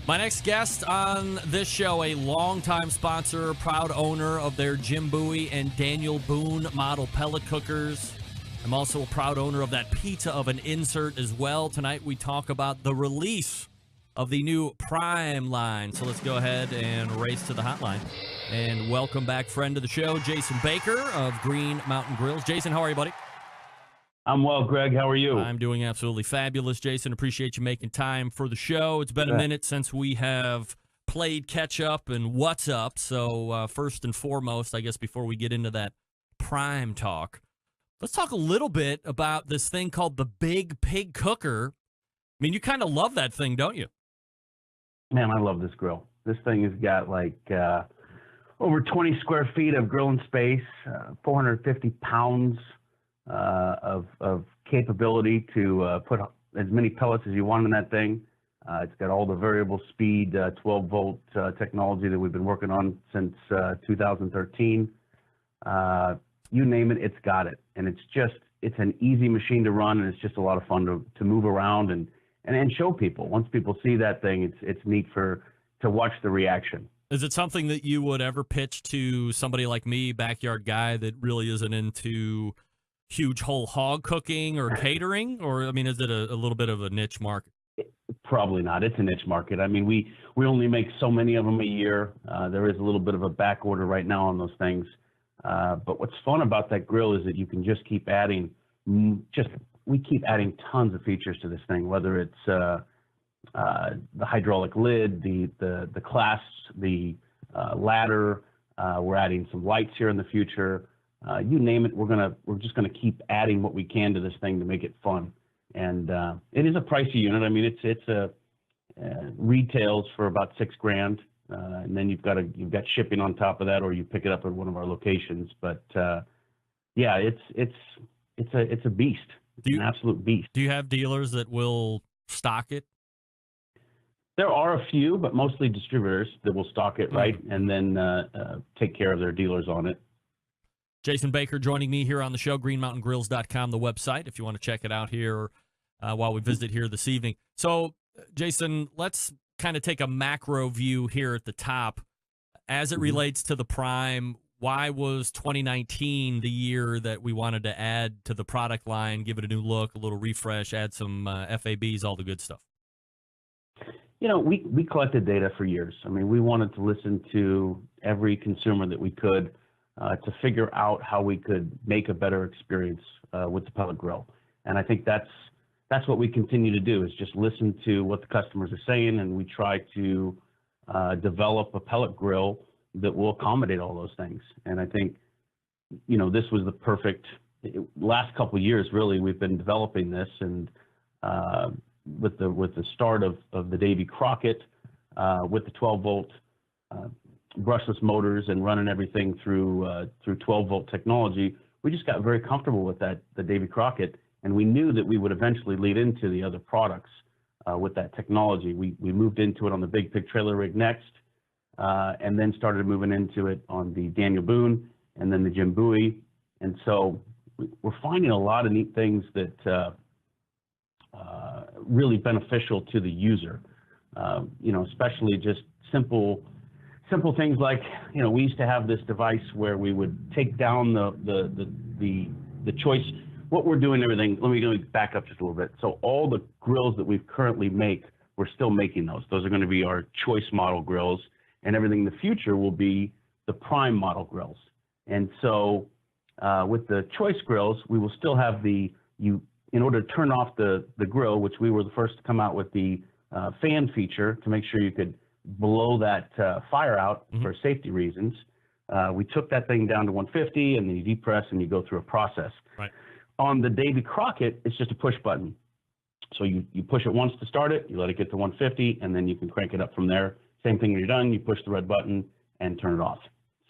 My next guest on this show, a longtime sponsor, proud owner of their Jim Bowie and Daniel Boone model pellet cookers. I'm also a proud owner of that pizza oven insert as well. Tonight we talk about the release of the new Prime line. So let's go ahead and race to the hotline. And welcome back, friend of the show, Jason Baker of Green Mountain Grills. Jason, how are you, buddy? I'm well, Greg. How are you? I'm doing absolutely fabulous, Jason. Appreciate you making time for the show. It's been a minute since we have played catch up and what's up. So first and foremost, I guess before we get into that Prime talk, let's talk a little bit about this thing called the Big Pig Cooker. I mean, you kind of love that thing, don't you? Man, I love this grill. This thing has got like over 20 square feet of grilling space, 450 pounds of capability to put as many pellets as you want in that thing. It's got all the variable speed 12-volt technology that we've been working on since 2013. You name it, it's got it. And it's an easy machine to run, and it's just a lot of fun to move around and show people. Once people see that thing, it's neat to watch the reaction. Is it something that you would ever pitch to somebody like me, backyard guy that really isn't into huge whole hog cooking or catering? Or, I mean, is it a little bit of a niche market? Probably not. It's a niche market. I mean, we only make so many of them a year. There is a little bit of a back order right now on those things. But what's fun about that grill is that you can just keep adding, we keep adding tons of features to this thing, whether it's the hydraulic lid, the clasps, the ladder. We're adding some lights here in the future. You name it, we're just gonna keep adding what we can to this thing to make it fun. And it is a pricey unit. I mean, it's retails for about $6,000, and then you've got shipping on top of that, or you pick it up at one of our locations. But yeah, it's a beast. It's an absolute beast. Do you have dealers that will stock it? There are a few, but mostly distributors that will stock it, right, and then take care of their dealers on it. Jason Baker joining me here on the show, greenmountaingrills.com, the website, if you want to check it out here while we visit here this evening. So, Jason, let's kind of take a macro view here at the top. As it relates to the Prime, why was 2019 the year that we wanted to add to the product line, give it a new look, a little refresh, add some FABs, all the good stuff? You know, we collected data for years. I mean, we wanted to listen to every consumer that we could to figure out how we could make a better experience with the pellet grill. And I think that's what we continue to do, is just listen to what the customers are saying, and we try to develop a pellet grill that will accommodate all those things. And I think, you know, this was the perfect last couple of years, really. We've been developing this, and with the start of the Davy Crockett, with the 12-volt brushless motors and running everything through 12-volt technology, we just got very comfortable with the Davy Crockett, and we knew that we would eventually lead into the other products with that technology. We moved into it on the Big Pig trailer rig next, and then started moving into it on the Daniel Boone and then the Jim Bowie. And so we're finding a lot of neat things that really beneficial to the user. You know, especially just simple things like, you know, we used to have this device where we would take down the choice. What we're doing, everything, let me back up just a little bit. So all the grills that we currently make, we're still making those. Those are going to be our choice model grills, and everything in the future will be the Prime model grills. And so with the choice grills, we will still have in order to turn off the grill, which we were the first to come out with the fan feature to make sure you could blow that fire out for safety reasons. We took that thing down to 150, and then you depress and you go through a process. Right. On the Davy Crockett, it's just a push button. So you push it once to start it, you let it get to 150, and then you can crank it up from there. Same thing when you're done, you push the red button and turn it off.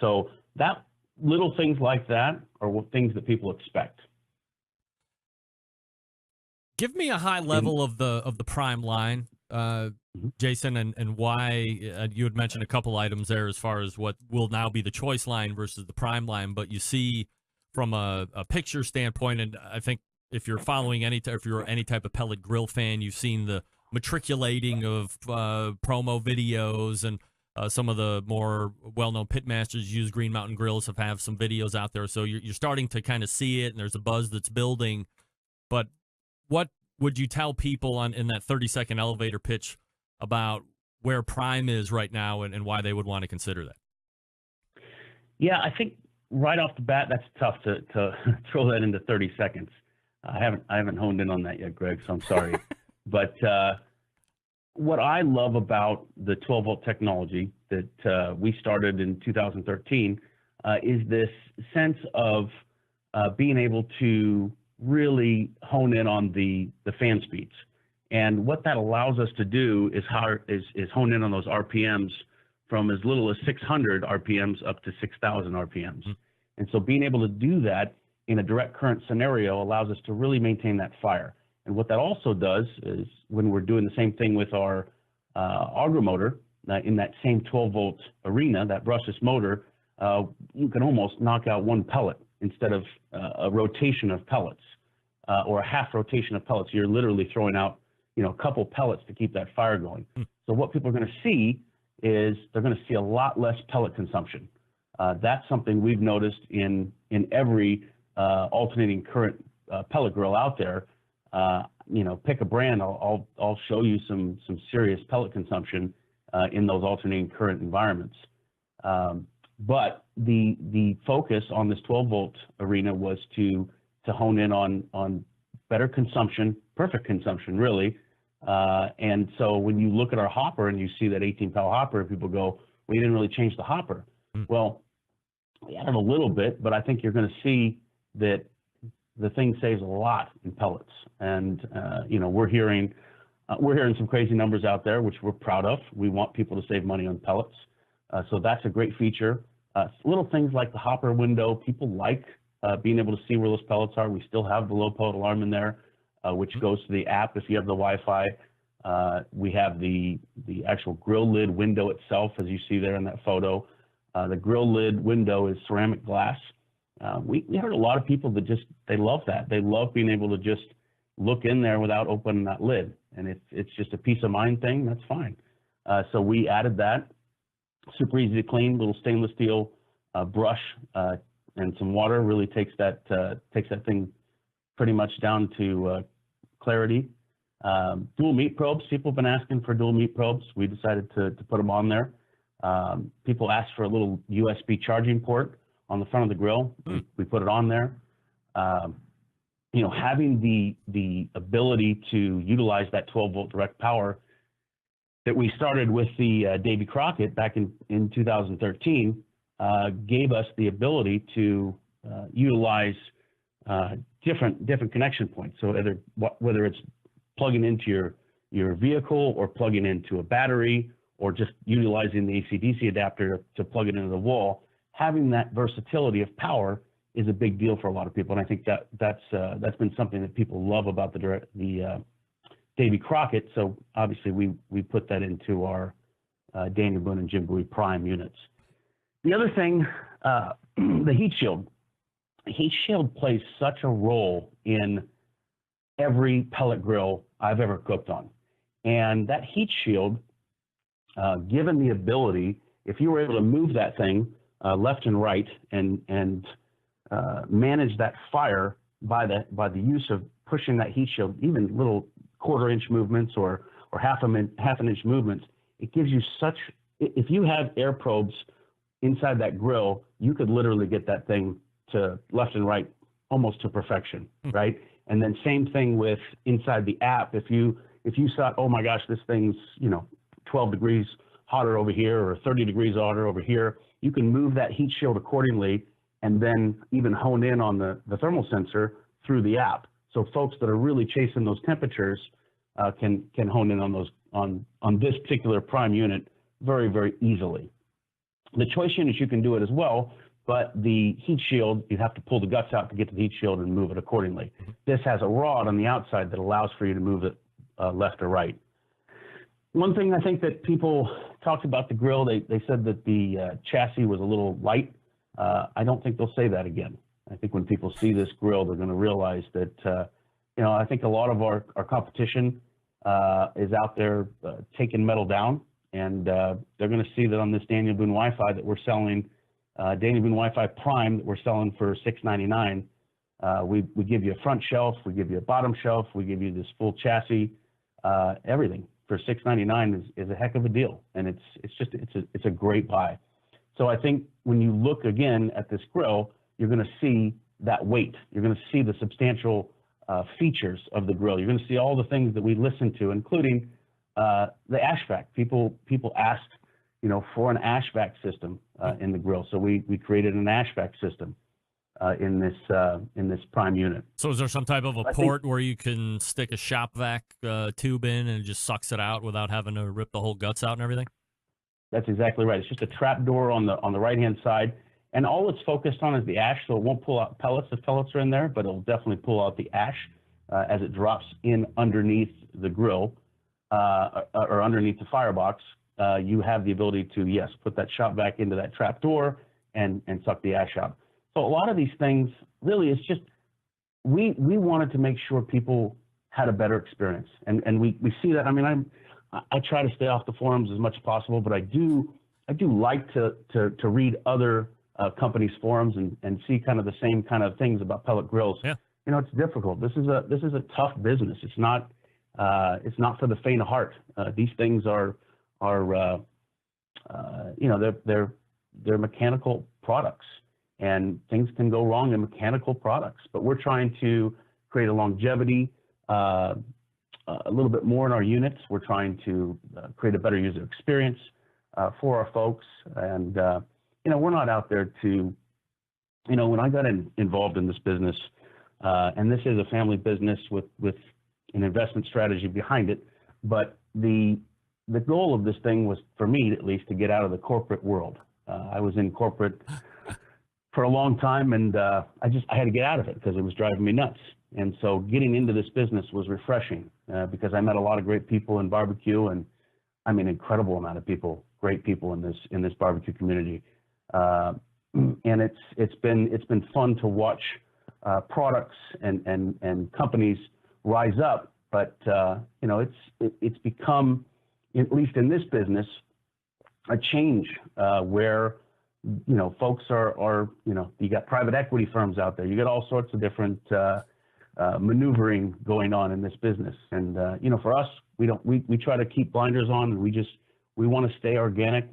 So that little things like that are things that people expect. Give me a high level of the Prime line, Jason, and why you had mentioned a couple items there as far as what will now be the choice line versus the Prime line, but you see from a picture standpoint, and I think if you're following if you're any type of pellet grill fan, you've seen the matriculating of promo videos, and some of the more well-known pitmasters use Green Mountain Grills have some videos out there. So you're starting to kind of see it, and there's a buzz that's building. But what would you tell people in that 30-second elevator pitch about where Prime is right now and why they would want to consider that? Yeah, I think right off the bat, that's tough to throw that into 30 seconds. I haven't honed in on that yet, Greg, so I'm sorry. But what I love about the 12-volt technology that we started in 2013 is this sense of being able to really hone in on the fan speeds. And what that allows us to do is hone in on those RPMs from as little as 600 RPMs up to 6,000 RPMs. Mm-hmm. And so being able to do that in a direct current scenario allows us to really maintain that fire. And what that also does is when we're doing the same thing with our auger motor in that same 12-volt arena, that brushless motor, you can almost knock out one pellet instead of a rotation of pellets or a half rotation of pellets. You're literally throwing out, a couple pellets to keep that fire going. So what people are going to see is they're going to see a lot less pellet consumption. That's something we've noticed in every alternating current pellet grill out there. Pick a brand. I'll show you some serious pellet consumption in those alternating current environments. But the focus on this 12-volt arena was to hone in on better consumption, perfect consumption, really. And so when you look at our hopper and you see that 18-pel hopper, people go, well, you didn't really change the hopper. Well, we added a little bit, but I think you're going to see that the thing saves a lot in pellets. And, we're hearing some crazy numbers out there, which we're proud of. We want people to save money on pellets. So that's a great feature. Little things like the hopper window, people like being able to see where those pellets are. We still have the low pellet alarm in there, which goes to the app if you have the Wi-Fi. We have the actual grill lid window itself, as you see there in that photo. The grill lid window is ceramic glass. We heard a lot of people that they love that. They love being able to just look in there without opening that lid. And if it's just a peace of mind thing, that's fine. So we added that. Super easy to clean, little stainless steel brush and some water really takes that thing pretty much down to clarity. Dual meat probes. People have been asking for dual meat probes. We decided to put them on there. People asked for a little USB charging port on the front of the grill. We put it on there. Having the ability to utilize that 12-volt direct power that we started with the Davy Crockett back in 2013 gave us the ability to utilize different connection points. So whether it's plugging into your vehicle or plugging into a battery or just utilizing the AC/DC adapter to plug it into the wall, having that versatility of power is a big deal for a lot of people. And I think that's been something that people love about the Davy Crockett. So obviously we put that into our Daniel Boone and Jim Bowie Prime units. The other thing, the heat shield. The heat shield plays such a role in every pellet grill I've ever cooked on. And that heat shield, given the ability, if you were able to move that thing left and right and manage that fire by the use of pushing that heat shield, even little quarter-inch movements or half an inch movements, it gives you if you have air probes inside that grill, you could literally get that thing to left and right almost to perfection, right? And then same thing with inside the app. If you thought, oh my gosh, this thing's 12 degrees hotter over here or 30 degrees hotter over here, you can move that heat shield accordingly and then even hone in on the thermal sensor through the app. So folks that are really chasing those temperatures can hone in on those on this particular Prime unit very, very easily. The choice units, you can do it as well, but the heat shield, you have to pull the guts out to get to the heat shield and move it accordingly. This has a rod on the outside that allows for you to move it left or right. One thing I think that people talked about the grill, they said that the chassis was a little light. I don't think they'll say that again. I think when people see this grill, they're going to realize that, I think a lot of our competition is out there taking metal down, and they're going to see that on this Daniel Boone Wi-Fi that we're selling, Daniel Boone Wi-Fi Prime that we're selling for $699. We give you a front shelf, we give you a bottom shelf, we give you this full chassis, everything for $699 is a heck of a deal, and it's a great buy. So I think when you look again at this grill, you're going to see that weight. You're going to see the substantial features of the grill. You're going to see all the things that we listen to, including the ash vac. People asked, for an ash vac system in the grill, so we created an ash vac system in this Prime unit. So is there some type of a port where you can stick a shop vac tube in and it just sucks it out without having to rip the whole guts out and everything? That's exactly right. It's just a trap door on the right-hand side, and all it's focused on is the ash, so it won't pull out pellets if pellets are in there, but it'll definitely pull out the ash as it drops in underneath the grill or underneath the firebox. You have the ability to, yes, put that shop vac into that trap door and suck the ash out. So a lot of these things, really, it's just we wanted to make sure people had a better experience, and we see that. I mean, I try to stay off the forums as much as possible, but I do like to read other companies' forums and see kind of the same kind of things about pellet grills. Yeah. It's difficult. This is a tough business. It's not for the faint of heart. These things are they're mechanical products, and things can go wrong in mechanical products. But we're trying to create a longevity, a little bit more in our units. We're trying to create a better user experience for our folks. And, we're not out there to, when I got involved in this business, and this is a family business with an investment strategy behind it, but the goal of this thing was, for me at least, to get out of the corporate world. I was in corporate for a long time, and I had to get out of it because it was driving me nuts. And so getting into this business was refreshing because I met a lot of great people in barbecue, and I mean, incredible amount of people, great people in this barbecue community. And it's been fun to watch products and companies rise up, but it's become, at least in this business, a change where folks are you got private equity firms out there, you got all sorts of different maneuvering going on in this business, and for us, we try to keep blinders on, and we want to stay organic.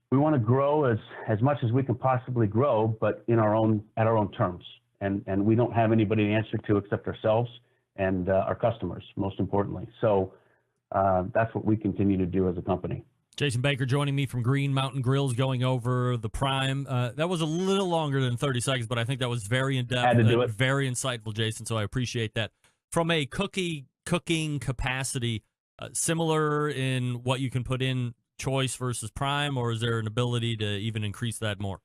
We want to grow as much as we can possibly grow, but at our own terms. And we don't have anybody to answer to except ourselves and our customers, most importantly. So that's what we continue to do as a company. Jason Baker joining me from Green Mountain Grills, going over the Prime. That was a little longer than 30 seconds, but I think that was very in-depth and very insightful, Jason, so I appreciate that. From a cooking capacity, similar in what you can put in Choice versus Prime, or is there an ability to even increase that more?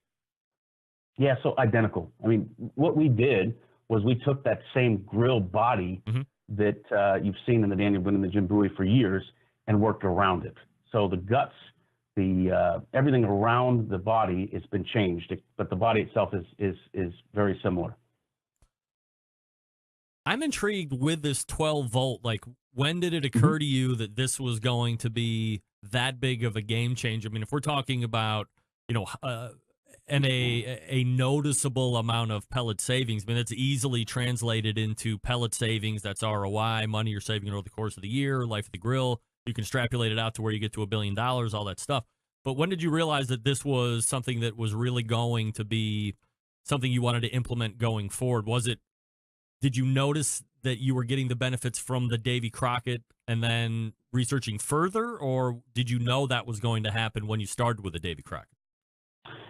Yeah, so identical. I mean, what we did was we took that same grill body that you've seen in the Daniel Boone and the Jim Bowie for years and worked around it. So the guts, everything around the body has been changed, but the body itself is very similar. I'm intrigued with this 12 volt. Like, when did it occur to you that this was going to be that big of a game changer? I mean, if we're talking about, and a noticeable amount of pellet savings, I mean, it's easily translated into pellet savings. That's ROI, money you're saving over the course of the year, life of the grill. You can extrapolate it out to where you get to $1 billion, all that stuff. But when did you realize that this was something that was really going to be something you wanted to implement going forward? Did you notice that you were getting the benefits from the Davy Crockett and then researching further, or did you know that was going to happen when you started with the Davy Crockett?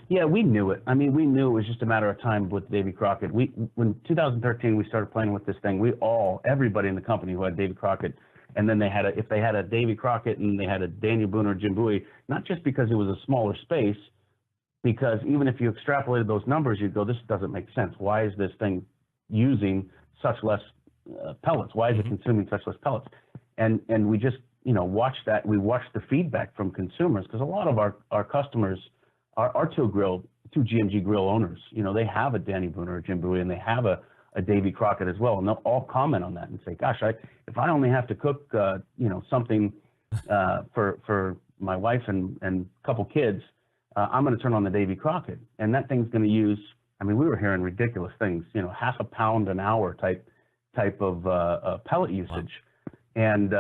Yeah, we knew it. I mean, we knew it was just a matter of time with Davy Crockett. When 2013 we started playing with this thing, everybody in the company who had Davy Crockett, and then if they had a Davy Crockett and they had a Daniel Boone or Jim Bowie, not just because it was a smaller space, because even if you extrapolated those numbers, you'd go, this doesn't make sense. Why is this thing using such less pellets? Why is it consuming such less pellets? And we just watched that. We watched the feedback from consumers, because a lot of our customers are two GMG grill owners. They have a Danny Boone or a Jim Bowie, and they have a a Davy Crockett as well, and they'll all comment on that and say, "Gosh, if I only have to cook, something for my wife and a couple kids, I'm going to turn on the Davy Crockett, and that thing's going to use." I mean, we were hearing ridiculous things, half a pound an hour type of pellet usage. And,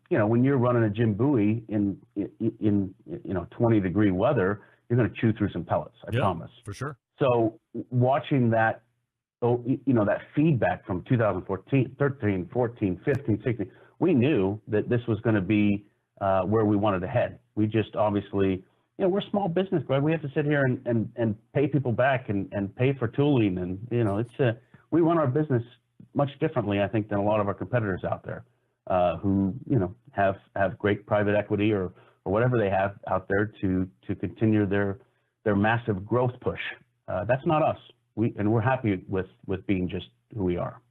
when you're running a Jim Bowie in 20-degree weather, you're going to chew through some pellets, I promise. For sure. So watching that, that feedback from 2014, 13, 14, 15, 16, we knew that this was going to be where we wanted to head. We just obviously, we're a small business, right? We have to sit here and pay people back and pay for tooling. And, we run our business much differently, I think, than a lot of our competitors out there. Who have great private equity or whatever they have out there to continue their massive growth push. That's not us. We're happy with being just who we are.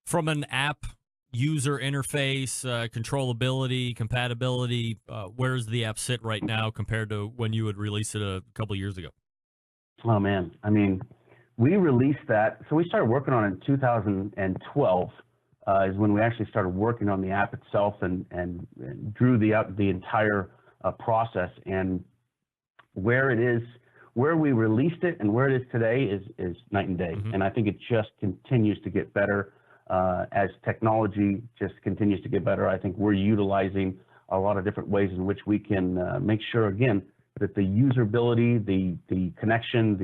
From an app user interface, controllability, compatibility, where does the app sit right now compared to when you would release it a couple years ago? Oh man, I mean, we released that. So we started working on it in 2012. Is when we actually started working on the app itself and drew the entire process. And where we released it and where it is today is night and day. Mm-hmm. And I think it just continues to get better as technology just continues to get better. I think we're utilizing a lot of different ways in which we can make sure, again, that the usability, the connection,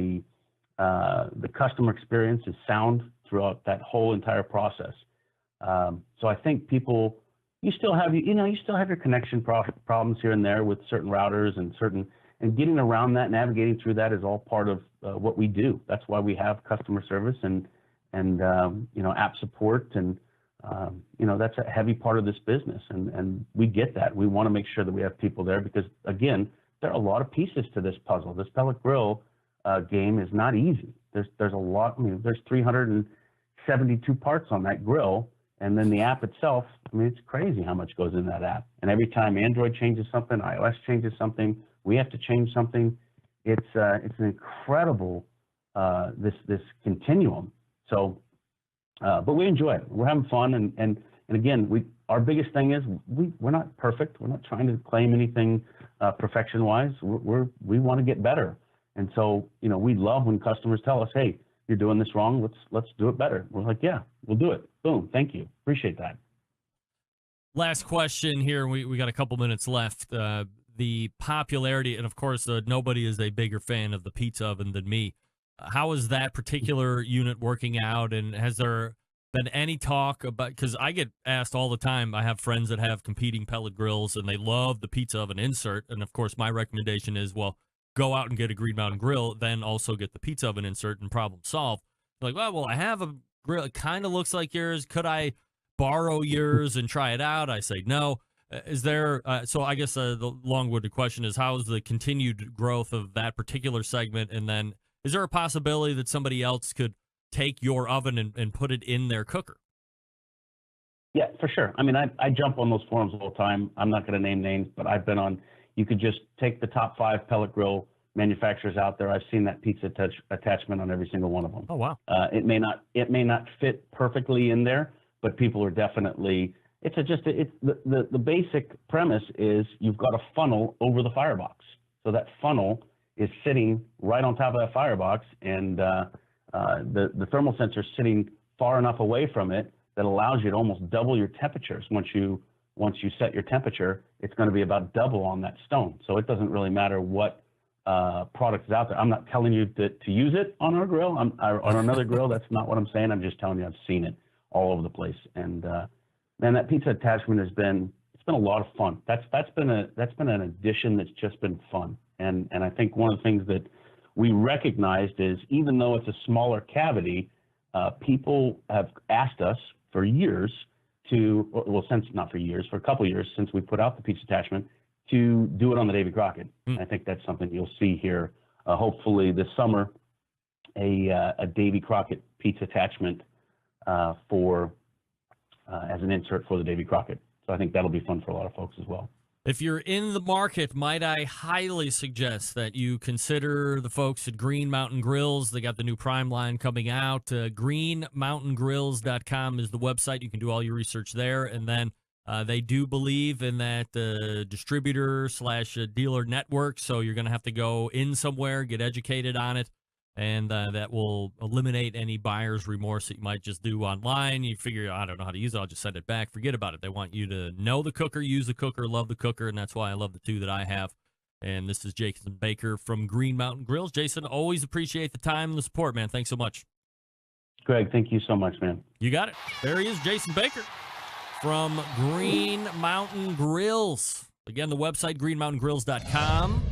the customer experience is sound throughout that whole entire process. So I think you still have your connection problems here and there with certain routers and getting around that, navigating through that is all part of what we do. That's why we have customer service and app support and that's a heavy part of this business and we get that. We want to make sure that we have people there because again, there are a lot of pieces to this puzzle. This pellet grill game is not easy. There's a lot. I mean, there's 372 parts on that grill. And then the app itself, I mean, it's crazy how much goes in that app. And every time Android changes something, iOS changes something, we have to change something. It's an incredible this continuum. So, but we enjoy it. We're having fun, and again, our biggest thing is we're not perfect. We're not trying to claim anything perfection-wise. We want to get better, and so we love when customers tell us, "Hey, you're doing this wrong. Let's do it better." We're like, "Yeah, we'll do it." Boom. Thank you. Appreciate that. Last question here. We got a couple minutes left. The popularity, and of course, nobody is a bigger fan of the pizza oven than me. How is that particular unit working out? And has there been any talk about, because I get asked all the time, I have friends that have competing pellet grills and they love the pizza oven insert. And of course, my recommendation is, well, go out and get a Green Mountain grill, then also get the pizza oven insert and problem solved. Like, well, I have a grill. It kind of looks like yours. Could I borrow yours and try it out? I say no. Is there, so I guess the long-winded question is, how is the continued growth of that particular segment? And then is there a possibility that somebody else could take your oven and put it in their cooker? Yeah, for sure. I mean, I jump on those forums all the time. I'm not going to name names, but I've been on, you could just take the top 5 pellet grill manufacturers out there. I've seen that pizza attachment on every single one of them. Oh, wow. It may not fit perfectly in there, but people are definitely, the basic premise is you've got a funnel over the firebox. So that funnel is sitting right on top of that firebox, and the thermal sensor is sitting far enough away from it that allows you to almost double your temperatures. Once you set your temperature, it's going to be about double on that stone. So it doesn't really matter what product is out there. I'm not telling you to use it on our grill, on another grill. That's not what I'm saying. I'm just telling you I've seen it all over the place. And man, that pizza attachment it's been a lot of fun. That's been an addition that's just been fun. And I think one of the things that we recognized is, even though it's a smaller cavity, people have asked us for years for a couple of years since we put out the pizza attachment, to do it on the Davy Crockett. I think that's something you'll see here, hopefully this summer, a Davy Crockett pizza attachment as an insert for the Davy Crockett. So I think that'll be fun for a lot of folks as well. If you're in the market, might I highly suggest that you consider the folks at Green Mountain Grills. They got the new Prime line coming out. greenmountaingrills.com is the website. You can do all your research there. And then they do believe in that distributor/dealer network. So you're going to have to go in somewhere, get educated on it. And that will eliminate any buyer's remorse that you might just do online. You figure, I don't know how to use it, I'll just send it back. Forget about it. They want you to know the cooker, use the cooker, love the cooker, and that's why I love the two that I have. And this is Jason Baker from Green Mountain Grills. Jason, always appreciate the time and the support, man. Thanks so much. Greg, thank you so much, man. You got it. There he is, Jason Baker from Green Mountain Grills. Again, the website, greenmountaingrills.com.